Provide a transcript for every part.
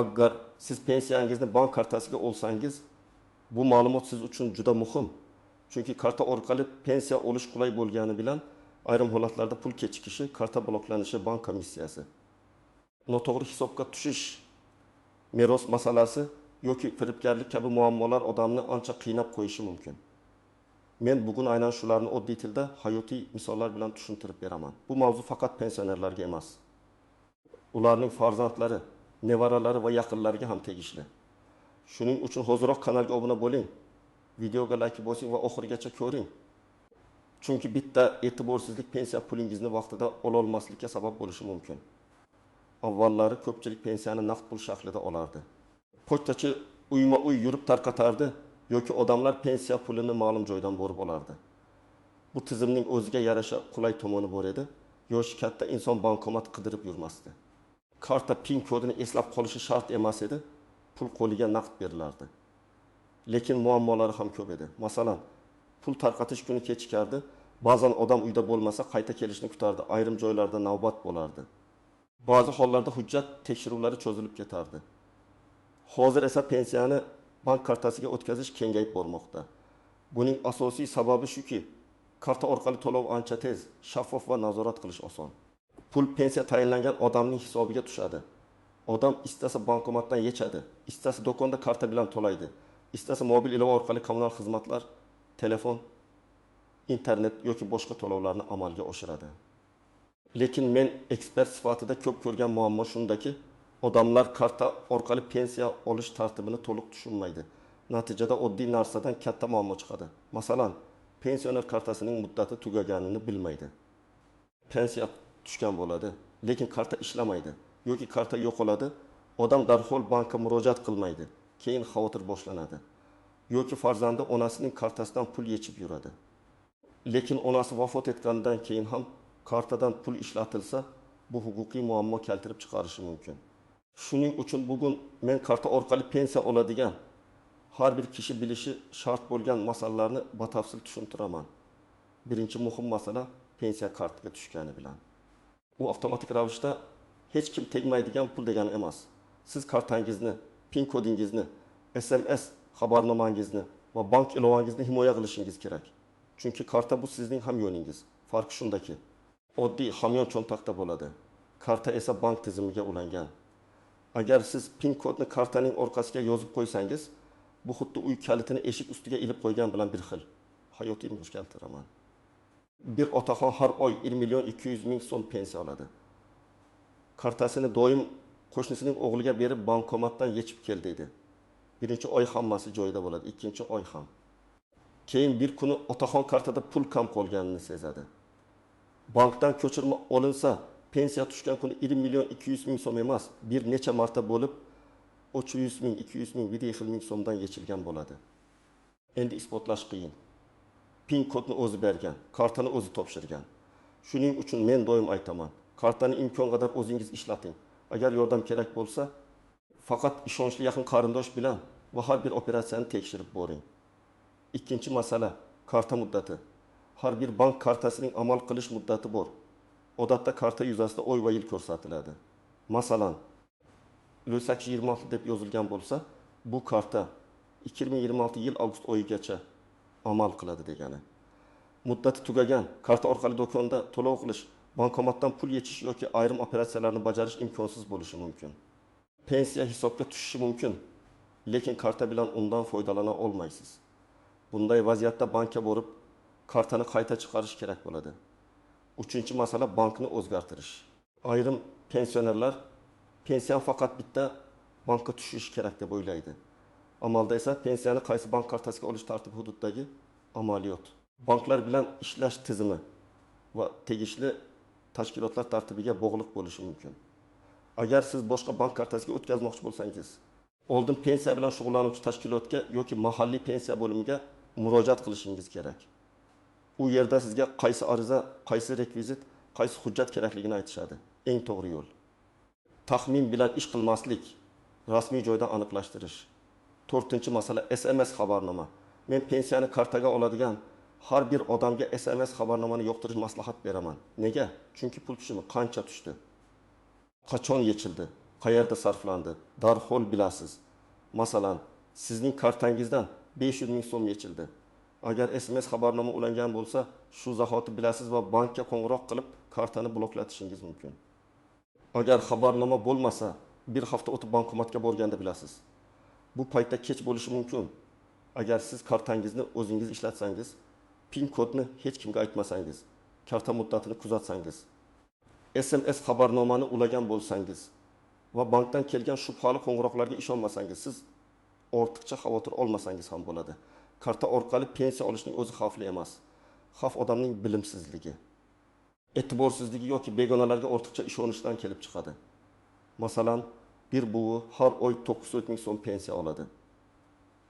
Agar siz pensiyangizni bank kartasiga olsangiz, bu ma'lumot siz uchun juda muhim. Chunki karta orqali pensiya olish qulay bo'lgani bilan ayrim holatlarda pul kechikishi, karta bloklanishi bank komissiyasi. Noto'g'ri hisobga tushish, meros masalasi yoki firibgarlik kabi muammolar odamni ancha qiynab qo'yishi mumkin. Men bugun aynan shularni oddiy tilda hayotiy misollar bilan tushuntirib beraman. Bu mavzu faqat pensionerlarga emas. Ularning farzandlari, nevaralari va yaqinlariga ham tegishli. Shuning uchun hoziroq kanalga obuna bo'ling. Videoga like bosing va oxirigacha ko'ring. Chunki bitta e'tiborsizlik pensiya pulingizni vaqtida ola olmaslikka sabab bo'lishi mumkin. Avvallari ko'pchilik pensiyani naqd pul shaklida olardi. Pochtachi uyma-uy yurib tarqatardi yoki odamlar pensiya pulini ma'lum joydan borib olardi. Bu tizimning o'ziga yarasha qulay tomoni bor edi. Yoshi katta inson bankomat qidirib yurmasdi. Karta PIN kodini eslab qolishi shart emas edi. Pul qo'liga naqd berilardi. Lekin muammolari ham ko'p edi. Masalan, pul tarqatish kuni kechikardi. Ba'zan odam uyda bo'lmasa qayta kelishni kutardi. Ayrim joylarda navbat bo'lardi. Ba'zi hollarda hujjat tekshiruvlari cho'zilib ketardi. Hozir esa pensiyani bank kartasiga o'tkazish kengayib bormoqda. Buning asosiy sababi shuki, karta orqali to'lov ancha tez, shaffof va nazorat qilish oson. Pul pensiya tayinlangan odamning hisobiga tushadi. Odam istasa bankomatdan yechadi, istasa do'konda karta bilan to'laydi, istasa mobil ilova orqali kommunal xizmatlar, telefon, internet yoki boshqa to'lovlarni amalga oshiradi. Lekin men ekspert sifatida ko'p ko'rgan muammo shundaki, odamlar karta orqali pensiya olish tartibini to'liq tushunmaydi. Natijada oddiy narsadan katta muammo chiqadi. Masalan, pensioner kartasining muddati tugaganini bilmaydi. Pensiya tushgan bo'ladi, lekin karta ishlamaydi yoki karta yo'qoladi. Odam darhol bankka murojaat qilmaydi. Keyin xavotir boshlanadi. Yoki farzandi onasining kartasidan pul yechib yuradi. Lekin onasi vafot etgandan keyin ham kartadan pul ishlatilsa, bu huquqiy muammo keltirib chiqarishi mumkin. Shuning uchun bugun men karta orqali pensiya oladigan har bir kishi bilishi shart bo'lgan masalalarni batafsil tushuntiraman. Birinchi muhim masala pensiya kartiga tushgani bilan. U avtomatik ravishda hech kim tegmaydigan pul degani emas. Siz kartangizni, PIN kodingizni, SMS xabarnomangizni va bank ilovangizni himoya qilishingiz kerak. Chunki karta bu sizning hamyoningiz. Farqi shundaki, oddiy hamyon cho'ntakda bo'ladi. Karta esa bank tizimiga ulangan. Agar siz PIN kodni kartaning orqasiga yozib qo'ysangiz, bu xuddi uy kalitini eshik ustiga ilib qo'ygan bilan bir xil. Hayotiy mushkul keltiraman. Bir otaxon har oy 1 million 200 ming so'm pensiya oladi. Kartasini doim qo'shnisining o'g'liga berib bankomatdan yechib kel deydi. Birinchi oy hammasi joyida bo'ladi, ikkinchi oy ham. Keyin bir kuni otaxon kartada pul kam qolganini sezadi. Bankdan ko'chirma olinsa, pensiya tushgan kuni 1 million 200 ming so'm emas, bir necha marta bo'lib 300 ming, 200 ming, bir xil ming so'mdan yechilgan bo'ladi. Endi isbotlash qiyin. PIN kodni o'zi bergan, kartani o'zi topshirgan. Shuning uchun men doim aytaman, kartani imkon qadar o'zingiz ishlating. Agar yordam kerak bo'lsa, faqat ishonchli yaqin qarindosh bilan va har bir operatsiyani tekshirib boring. Ikkinchi masala, karta muddati. Har bir bank kartasining amal qilish muddati bor. Odatda karta yuzasida oy va yil ko'rsatiladi. Masalan, 1826 deb yozilgan bo'lsa, bu karta 2026 yil avgust oyigacha amal qiladi degani. Muddati tugagan, karta orqali do'konda to'lov qilish, bankomatdan pul yechish yoki ayrim operatsiyalarni bajarish imkonsiz bo'lishi mumkin. Pensiya hisobga tushishi mumkin, lekin karta bilan undan foydalana olmaysiz. Bunday vaziyatda bankka borib, kartani qayta chiqarish kerak bo'ladi. Uchinchi masala bankni o'zgartirish. Ayrim pensionerlar pensiya faqat bitta bankka tushishi kerak deb o'ylaydi. Amalda esa pensiyani qaysi bank kartasiga olish tartibi hududidagi amaliyot. Banklar bilan ishlash tizimi va tegishli tashkilotlar tartibiga bog'liq bo'lishi mumkin. Agar siz boshqa bank kartasiga o'tkazmoqchi bo'lsangiz, oldin pensiya bilan shug'ullanuvchi tashkilotga yoki mahalliy pensiya bo'limiga murojaat qilishingiz kerak. U yerda sizga qaysi ariza, qaysi rekvizit, qaysi hujjat kerakligini aytishadi. Eng to'g'ri yo'l. Taxmin bilan ish qilmaslik, rasmiy joydan aniqlashtirish. 4-masala SMS xabarnoma. Men pensiyani kartaga oladigan har bir odamga SMS xabarnomani yoqtirish maslahat beraman. Nega? Chunki pul tushumi qancha tushdi? Qachon yechildi? qayerda sarflandi, darhol bilasiz. Masalan, sizning kartangizdan 500 ming so'm yechildi. Agar SMS xabarnoma ulangan bo'lsa, shu zahoti bilasiz va bankka qo'ng'iroq qilib kartani bloklatishingiz mumkin. Agar xabarnoma bo'lmasa, bir hafta o'tib bankomatga borganda bilasiz. Bu paytda kech bo'lishi mumkin. Agar siz kartangizni o'zingiz ishlatsangiz, PIN kodni hech kimga aytmasangiz, karta muddatini kuzatsangiz, SMS xabarnomani ulagan bo'lsangiz va bankdan kelgan shubhali qo'ng'iroqlarga ishonmasangiz, siz ortiqcha xavotir olmasangiz ham bo'ladi. Karta orqali pensiya olishning o'zi xavfli emas. Xavf odamning bilimsizligi, e'tiborsizligi yoki begonalarga ortiqcha ishonishdan kelib chiqadi. Masalan, bir buvi har oy 900 ming so'm pensiya oladi.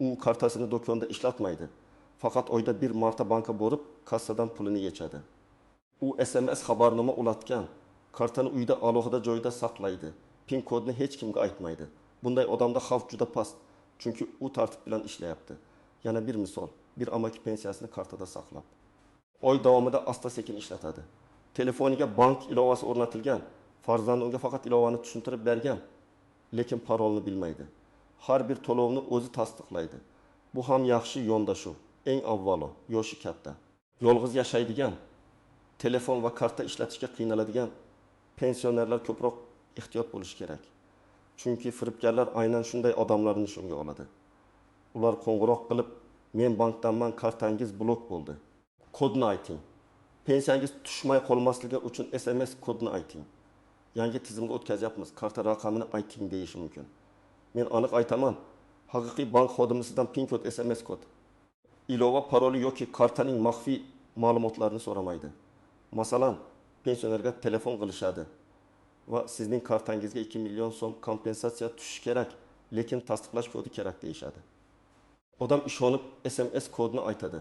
U kartasini do'konda ishlatmaydi. Faqat oyda bir marta banka borib, kassadan pulini yechadi. U SMS xabarnoma ulatgan, kartani uyda alohida joyda saqlaydi. PIN kodni hech kimga aytmaydi. Bunday odamda xavf juda past, chunki u tartib bilan ishlayapti. Yana bir misol, bir amaki pensiyasini kartada saqlab, oy davomida asta-sekin ishlatadi. Telefoniga bank ilovasi o'rnatilgan, farzandi unga faqat ilovani tushuntirib bergan, lekin parolni bilmaydi. Har bir to'lovni o'zi tasdiqlaydi. Bu ham yaxshi yondashuv. Eng avvalo, yoshi katta, yolg'iz yashaydigan, telefon va karta ishlatishga qiynaladigan pensionerlar ko'proq ehtiyot bo'lish kerak. Chunki firibgarlar aynan shunday odamlarni nishonga oladi. Ular qo'ng'iroq qilib, "Men bankdanman, kartangiz blok bo'ldi. Kodni ayting. Pensiyangiz tushmay qolmasligi uchun SMS kodni ayting. Yangi tizimga o'tkazyapmiz, karta raqamini ayting" deyishi mumkin. Men aniq aytaman, haqiqiy bank xodimisidan PIN kod, SMS kod, ilova paroli yoki kartaning maxfiy ma'lumotlarini so'ramaydi. Masalan, pensionerga telefon qilishadi va sizning kartangizga 2 million so'm kompensatsiya tushishi kerak, lekin tasdiqlash kodi kerak deyishadi. Odam ishonib SMS kodni aytadi.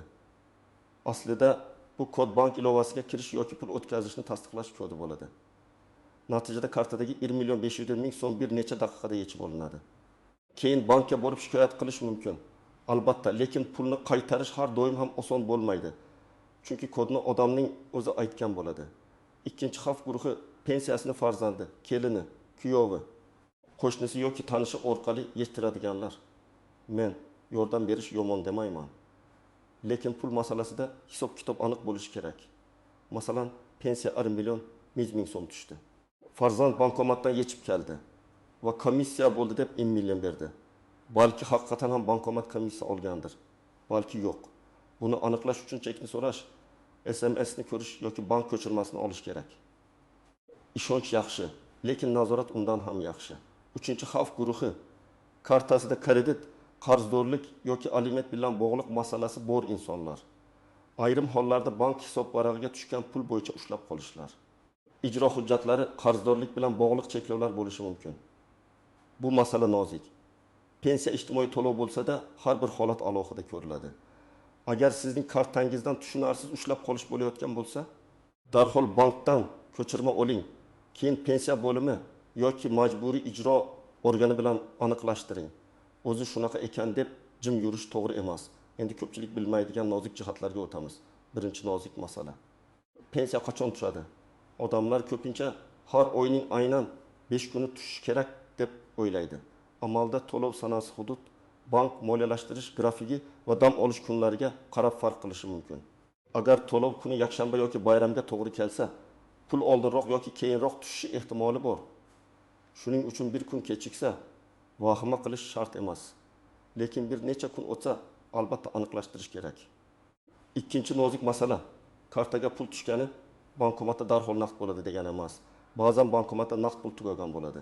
Aslida bu kod bank ilovasiga kirish yoki pul o'tkazishni tasdiqlash kodi bo'ladi. Natijada kartadagi 1 million 500 ming so'm bir necha daqiqada yechib olinadi. Keyin bankka borib shikoyat qilish mumkin. Albatta, lekin pulni qaytarish har doim ham oson bo'lmaydi. Chunki kodni odamning o'zi aytgan bo'ladi. Ikkinchi xavf guruhi pensiyasini farzandi, kelini, kuyovi, qo'shnisi yoki tanishi orqali yechtiradiganlar. Men yordam berish yomon demayman. Lekin pul masalasida hisob-kitob aniq bo'lishi kerak. Masalan, pensiya 1 million 100 ming so'm tushdi. Farzand bankomatdan yechib keldi va komissiya bo'ldi deb 1 million berdi. Balki haqiqatan ham bankomat komissiya olgandir. Balki yo'q. Buni aniqlash uchun chekni so'rash, SMSni ko'rish yoki bank ko'chirmasini olish kerak. Ishonch yaxshi, lekin nazorat undan ham yaxshi. Uchinchi xavf guruhi kartasida kredit, qarzdorlik yoki aliment bilan bog'liq masalasi bor insonlar. Ayrim hollarda bank hisob varag'iga tushgan pul bo'yicha ushlab qolishlar. Ijro hujjatlari qarzdorlik bilan bog'liq cheklovlar bo'lishi mumkin. Bu masala nozik. Pensiya ijtimoiy to'lov bo'lsa-da, har bir holat alohida ko'riladi. Agar sizning kartangizdan tushunarsiz ushlab qolish bo'layotgan bo'lsa, darhol bankdan ko'chirma oling. Keyin pensiya bo'limi yoki majburiy ijro organi bilan aniqlashtiring. O'zi shunaqa ekan deb jim yurish to'g'ri emas. Endi ko'pchilik bilmaydigan nozik jihatlarga o'tamiz. Birinchi nozik masala. Pensiya qachon tushadi? Odamlar ko'pincha har oyning aynan 5 kuni tushishi kerak deb o'ylaydi. Amalda to'lov sanasi hudud, bank moliyalashtirish grafigi va dam olish kunlariga qarab farq qilishi mumkin. Agar to'lov kuni yakshanba yoki bayramga to'g'ri kelsa, pul oldinroq yoki keyinroq tushishi ehtimoli bor. Shuning uchun bir kun kechiksa, vahima qilish shart emas. Lekin bir necha kun o'tsa, albatta aniqlashtirish kerak. Ikkinchi nozik masala, kartaga pul tushgani bankomatda darhol naqd bo'ladi degani emas. Ba'zan bankomatda naqd pul tugagan bo'ladi.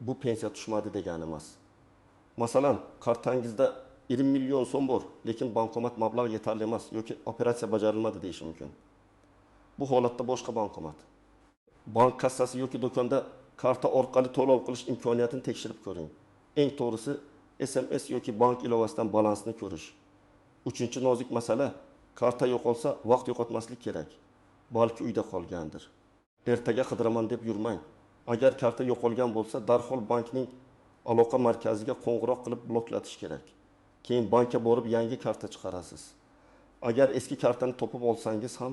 Bu pensiya tushmadi degani emas. Masalan, kartangizda 20 million so'm bor, lekin bankomat mablag' yetarli emas yoki operatsiya bajarilmadi deyish mumkin. Bu holatda boshqa bankomat, bank kassasi yoki do'konda karta orqali to'lov qilish imkoniyatini tekshirib ko'ring. Eng to'g'risi SMS yoki bank ilovasidan balansni ko'rish. Uchinchi nozik masala, karta yo'qolsa vaqt yo'qotmaslik kerak. Balki uyda qolgandir. Ertaga qidiraman deb yurmang. Agar karta yo'qolgan bo'lsa, darhol bankning aloqa markaziga qo'ng'iroq qilib bloklatish kerak. Keyin bankka borib yangi karta chiqarasiz. Agar eski kartani topib olsangiz ham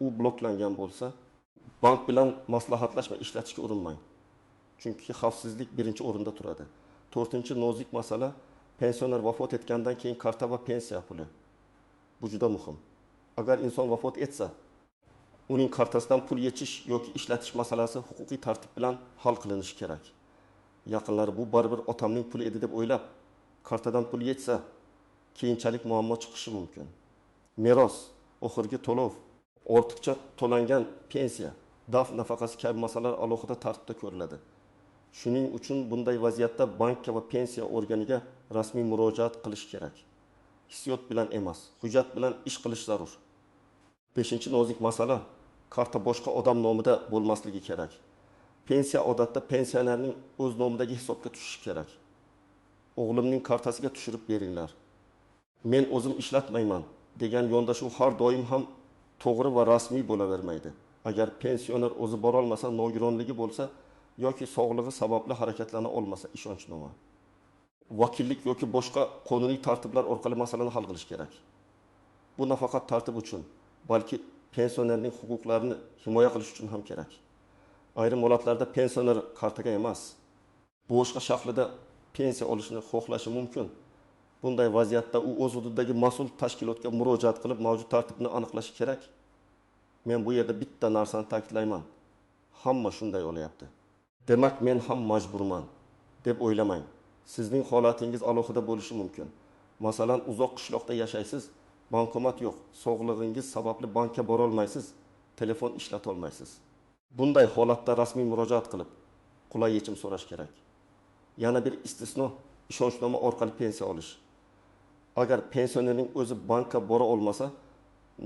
u bloklangan bo'lsa, bank bilan maslahatlashma ishlatishga urinmang. Chunki xavfsizlik birinchi o'rinda turadi. 4-nozik masala pensioner vafot etgandan keyin karta va pensiya puli. Bu juda muhim. Agar inson vafot etsa, uning kartasidan pul yechish yoki ishlatish masalasi huquqiy tartib bilan hal qilinishi kerak. Yaqinlari bu baribir otamning puli edi deb o'ylab, kartadan pul yetsa, keyinchalik muammo chiqishi mumkin. Meros, oxirgi to'lov, ortiqcha to'langan pensiya, daf nafaqasi kabi masalalar alohida tartibda ko'riladi. Shuning uchun bunday vaziyatda bankka va pensiya organiga rasmiy murojaat qilish kerak. Hissiyot bilan emas, hujjat bilan ish qilish zarur. 5-nozik masala karta boshqa odam nomida bo'lmasligi kerak. Pensiya odatda pensionerning o'z nomidagi hisobga tushishi kerak. O'g'limning kartasiga tushirib beringlar. Men o'zim ishlatmayman degan yondashuv har doim ham to'g'ri va rasmiy bo'lavermaydi. Agar pensioner o'zi bora olmasa, nogironligi bo'lsa yoki sog'lig'i sababli harakatlana olmasa ishonchnoma. Vakillik yoki boshqa qonuniy tartiblar orqali masalani hal qilish kerak. Bu nafaqat tartib uchun, balki pensionerning huquqlarini himoya qilish uchun ham kerak. Ayrim holatlarda pensioner kartaga emas, boshqa shaklida pensiya olishni xohlashi mumkin. Bunday vaziyatda u o'z hududidagi mas'ul tashkilotga murojaat qilib, mavjud tartibni aniqlashi kerak. Men bu yerda bitta narsani ta'kidlayman. Hamma shunday olayapti. Demak, men ham majburman deb o'ylamang. Sizning holatingiz alohida bo'lishi mumkin. Masalan, uzoq qishloqda yashaysiz, bankomat yo'q, sog'lig'ingiz sababli bankka bora olmaysiz, telefon ishlata olmaysiz. Bunday holatda rasmiy murojaat qilib, qulay yechim so'rash kerak. Yana bir istisno, ishonchnoma orqali pensiya olish. Agar pensionerning o'zi bankka bora olmasa,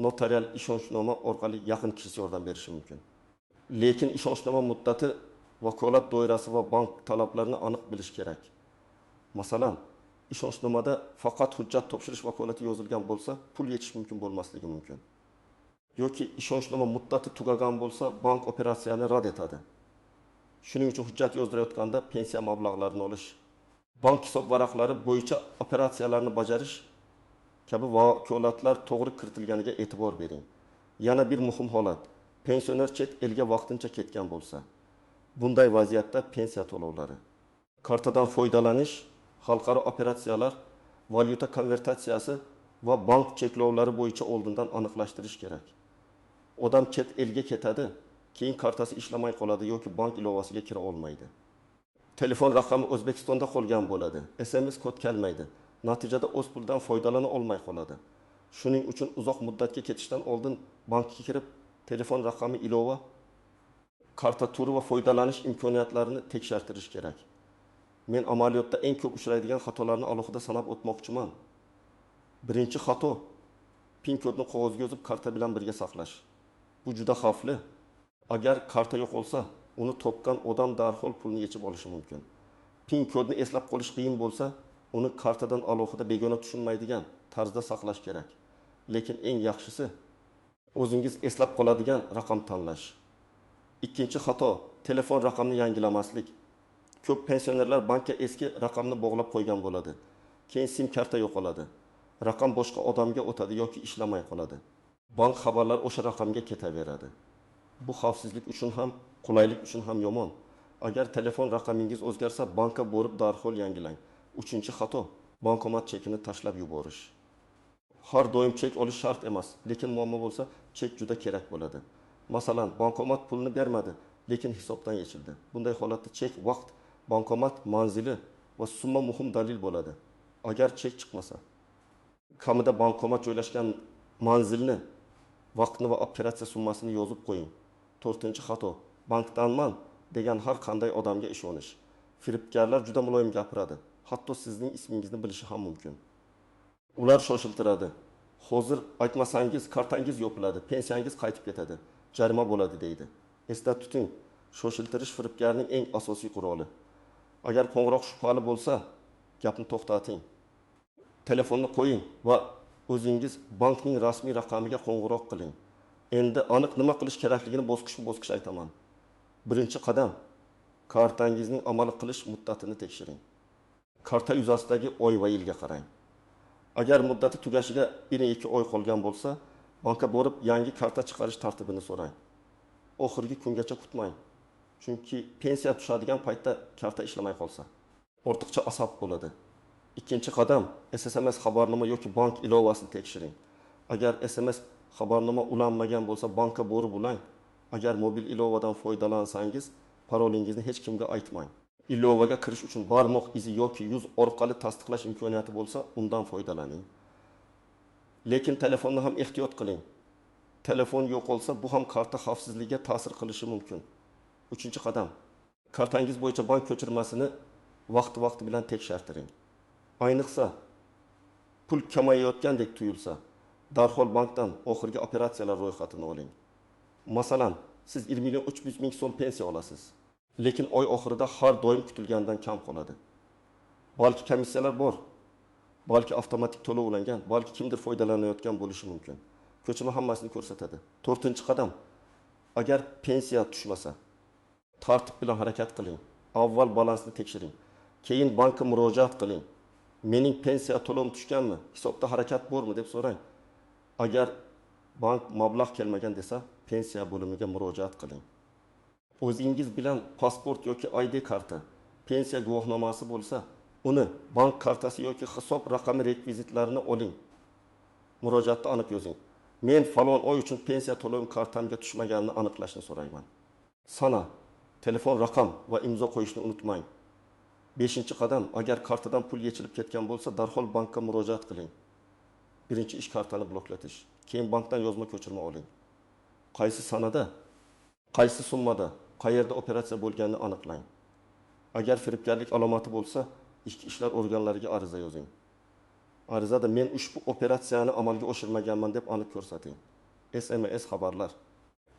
notarial ishonchnoma orqali yaqin kishisi yordam berishi mumkin. Lekin ishonchnoma muddati, vakolat doirasi va bank talablarini aniq bilish kerak. Masalan, ishonchnomada faqat hujjat topshirish vakolati yozilgan bo'lsa, pul yechish mumkin bo'lmasligi mumkin. Yoki ishonchnoma muddati tugagan bo'lsa, bank operatsiyani rad etadi. Shuning uchun hujjat yozdirayotganda pensiya mablag'larini olish, bank hisob varaqlari bo'yicha operatsiyalarni bajarish kabi vakolatlar to'g'ri kiritilganiga e'tibor bering. Yana bir muhim holat, pensioner chet elga vaqtincha ketgan bo'lsa, bunday vaziyatda pensiya to'lovlari, kartadan foydalanish, xalqaro operatsiyalar, valyuta konvertatsiyasi va bank cheklovlari bo'yicha oldindan aniqlashtirish kerak. Odam chet elga ketadi, keyin kartasi ishlamay qoladi yoki bank ilovasiga kira olmaydi. Telefon raqami O'zbekistonda qolgan bo'ladi, SMS kod kelmaydi. Natijada o'z pulidan foydalana olmay qoladi. Shuning uchun uzoq muddatga ketishdan oldin bankka kirib, telefon raqami ilova, karta turi va foydalanish imkoniyatlarini tekshirdirish kerak. Men amaliyotda eng ko'p uchraydigan xatolarni alohida sanab o'tmoqchiman. Birinchi xato, PIN kodni qog'ozga yozib karta bilan birga saqlash. Bu juda xavfli. Agar karta yo'qolsa, uni topgan odam darhol pulni yechib olishi mumkin. PIN kodni eslab qolish qiyin bo'lsa, uni kartadan alohida begona tushunmaydigan tarzda saqlash kerak. Lekin eng yaxshisi o'zingiz eslab qoladigan raqam tanlash. Ikkinchi xato, telefon raqamini yangilamaslik. Ko'p pensionerlar bankka eski raqamni bog'lab qo'ygan bo'ladi. Keyin SIM karta yo'qoladi. Raqam boshqa odamga o'tadi yoki ishlamay qoladi. Bank xabarlar o'sha raqamga ketaveradi. Bu xavfsizlik uchun ham, qulaylik uchun ham yomon. Agar telefon raqamingiz o'zgarsa, bankka borib darhol yangilang. Uchinchi xato, bankomat chekini tashlab yuborish. Har doim chek olish shart emas, lekin muammo bo'lsa, chek juda kerak bo'ladi. Masalan, bankomat pulni bermadi, lekin hisobdan yechildi. Bunday holatda chek, vaqt, bankomat manzili va summa muhim dalil bo'ladi. Agar chek chiqmasa, kamida bankomat joylashgan manzilni, vaqtni va operatsiya summasini yozib qo'ying. 4-xato, bankdanman degan har qanday odamga ishonish. Firibgarlar juda muloyim gapiradi. Hatto sizning ismingizni bilishi ham mumkin. Ular shoshiltiradi. Hozir aytmasangiz kartangiz yopiladi, pensiyangiz qaytib ketadi, jarima bo'ladi deydi. Esda tuting, shoshiltirish firibgarning eng asosiy quroli. Agar qo'ng'iroq shubhali bo'lsa, gapni to'xtating. Telefonni qo'ying va o'zingiz bankning rasmiy raqamiga qo'ng'iroq qiling. Endi aniq nima qilish kerakligini bosqichma-bosqich aytaman. Birinchi qadam, kartangizning amal qilish muddatini tekshiring. Karta yuzasidagi oy va yilga qarang. Agar muddati tugashiga 1-2 oy qolgan bo'lsa, bankka borib yangi karta chiqarish tartibini so'rang. Oxirgi kungacha kutmang. Chunki pensiya tushadigan paytda karta ishlamay qolsa, ortiqcha asob bo'ladi. Ikkinchi qadam, SMS xabarnoma yoki bank ilovasini tekshiring. Agar SMS xabarnoma ulanmagan bo'lsa, bankka borib ulang. Agar mobil ilovadan foydalansangiz, parolingizni hech kimga aytmang. Ilovaga kirish uchun barmoq izi yoki yuz orqali tasdiqlash imkoniyati bo'lsa, undan foydalaning. Lekin telefonni ham ehtiyot qiling. Telefon yo'qolsa, bu ham karta xavfsizligiga ta'sir qilishi mumkin. Uchinchi qadam, kartangiz bo'yicha bank ko'chirmasini vaqti bilan tekshirtiring. Ayniqsa, pul kamayayotgandek tuyulsa, darhol bankdan oxirgi operatsiyalar ro'yxatini oling. Masalan, siz 1 million 300 ming so'm pensiya olasiz. Lekin oy oxirida har doim kutilgandan kam qoladi. Balki komissiyalar bor, balki avtomatik to'lov ulangan, balki kimdir foydalanayotgan bo'lishi mumkin. Ko'chirma hammasini ko'rsatadi. 4-qadam, agar pensiya tushmasa, tartib bilan harakat qiling. Avval balansni tekshiring. Keyin bankka murojaat qiling. Mening pensiya to'lovim tushganmi? Hisobda harakat bormi deb so'rang. Agar bank mablag' kelmagan desa, pensiya bo'limiga murojaat qiling. O'zingiz bilan pasport yoki ID karta, pensiya guvohnomasi bo'lsa, uni bank kartasi yoki hisob raqami rekvizitlarini oling. Murojaatda aniq yozing. Men falon oy uchun pensiya to'lovim kartamga tushmaganini aniqlashni so'rayman. Sana, telefon raqam va imzo qo'yishni unutmang. 5-qadam, agar kartadan pul yechilib ketgan bo'lsa, darhol bankka murojaat qiling. Birinchi ish kartani bloklatish. Keyin bankdan yozma ko'chirma oling. Qaysi sanada, qaysi summada, qayerda operatsiya bo'lganini aniqlang. Agar firibgarlik alomati bo'lsa, ichki ishlar organlariga ariza yozing. Arizada men ushbu operatsiyani amalga oshirmaganman deb aniq ko'rsating. SMS xabarlar,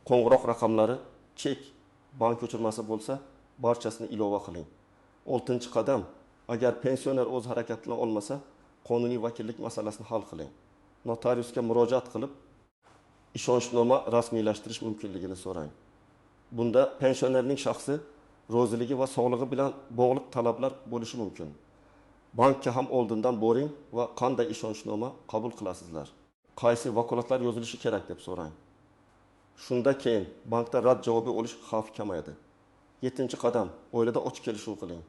qo'ng'iroq raqamlari, chek, bank ko'chirmasi bo'lsa, barchasini ilova qiling. 6-qadam, agar pensioner o'z harakatini olmasa, qonuniy vakillik masalasini hal qiling. Notariusga murojaat qilib, ishonchnoma rasmiylashtirish mumkinligini so'rang. Bunda pensionerning shaxsi, roziligi va sog'lig'i bilan bog'liq talablar bo'lishi mumkin. Bankka ham oldindan boring va qanday ishonchnoma qabul qilasizlar? Qaysi vakolatlar yozilishi kerak deb so'rang. Shunda keyin bankda rad javobi olish xavfi kamayadi. 7-qadam, oilada ochiq kelishuv qiling.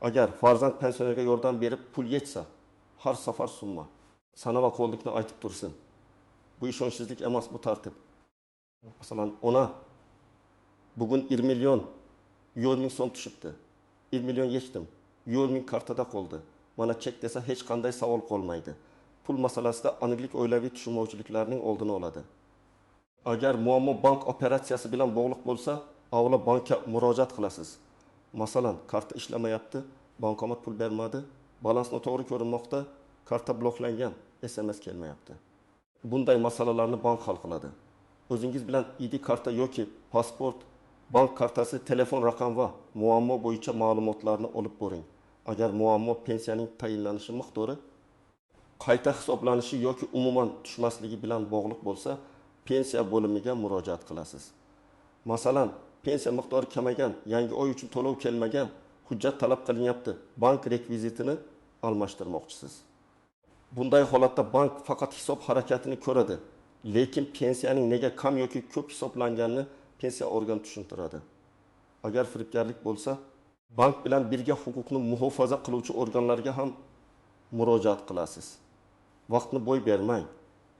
Agar farzand pensionerga yordam berib pul yetsa, har safar summa, sana va qo'llikni aytib tursin. Bu ishonchsizlik emas, bu tartib. Masalan, ona bugun 1 million 100 ming so'm tushibdi. 1 million yechdim. 100 ming kartada qoldi. Mana chek desa hech qanday savol qolmaydi. Pul masalasida aniqlik oilaviy tushunmovchiliklarning oldini oladi. Agar muammo bank operatsiyasi bilan bog'liq bo'lsa, avvalo bankka murojaat qilasiz. Masalan, karta ishlamayapti, bankomat pul bermadi, balans noto'g'ri ko'rinmoqda, karta bloklangan, SMS kelmayapti. Bunday masalalarni bank hal qiladi. O'zingiz bilan ID karta yoki pasport, bank kartasi, telefon raqam va muammo bo'yicha ma'lumotlarni olib boring. Agar muammo pensiyaning tayinlanishi miqdori, qayta hisoblanishi yoki umuman tushmasligi bilan bog'liq bo'lsa, pensiya bo'limiga murojaat qilasiz. Masalan, pensiya miqdori kamaygan, yangi oy uchun to'lov kelmagan, hujjat talab qilinyapti, bank rekvizitini almashtirmoqchisiz. Bunday holatda bank faqat hisob harakatini ko'radi, lekin pensiyaning nega kam yoki ko'p hisoblanganini pensiya organi tushuntiradi. Agar firibgarlik bo'lsa, bank bilan birga huquqni muhofaza qiluvchi organlarga ham murojaat qilasiz. Vaqtni bo'y bermang,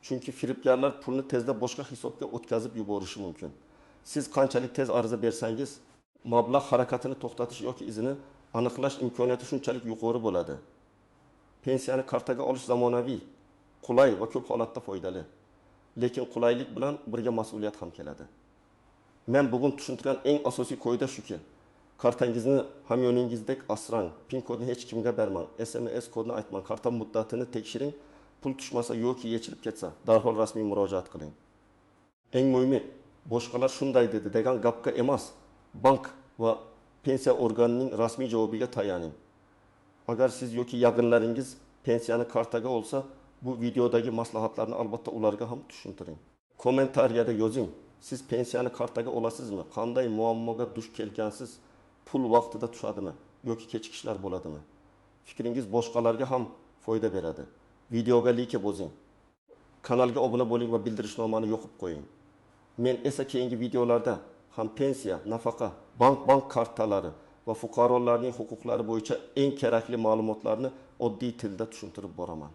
chunki firibgarlar pulni tezda boshqa hisobga o'tkazib yuborishi mumkin. Siz qanchalik tez ariza bersangiz, mablag' harakatini to'xtatish yoki izini aniqlash imkoniyati shunchalik yuqori bo'ladi. Pensiyani kartaga olish zamonaviy, qulay va ko'p holatda foydali. Lekin qulaylik bilan birga mas'uliyat ham keladi. Men bugun tushuntirgan eng asosiy qoida shuki, kartangizni hamyoningizdek asrang, pin kodni hech kimga bermang, SMS kodni aytmang, karta muddatini tekshiring, pul tushmasa yoki yechilib ketsa, darhol rasmiy murojaat qiling. Eng muhimi, boshqalar shunday dedi degan gapga emas, bank va pensiya organining rasmiy javobiga tayaning. Agar siz yoki yaqinlaringiz pensiyani kartaga olsa, bu videodagi maslahatlarni albatta ularga ham tushuntiring. Kommentariyada yozing. Siz pensiyani kartaga olasizmi? Qanday muammoga duch kelgansiz? Pul vaqtida tushadimi yoki kechikishlar bo'ladimi? Fikringiz boshqalarga ham foyda beradi. Videoga like bosing. Kanalga obuna bo'ling va bildirishnomani yoqib qo'ying. Men esa keyingi videolarda ham pensiya, nafaqa, bank kartalari va fuqarolarning huquqlari bo'yicha eng kerakli ma'lumotlarni oddiy tilda tushuntirib boraman.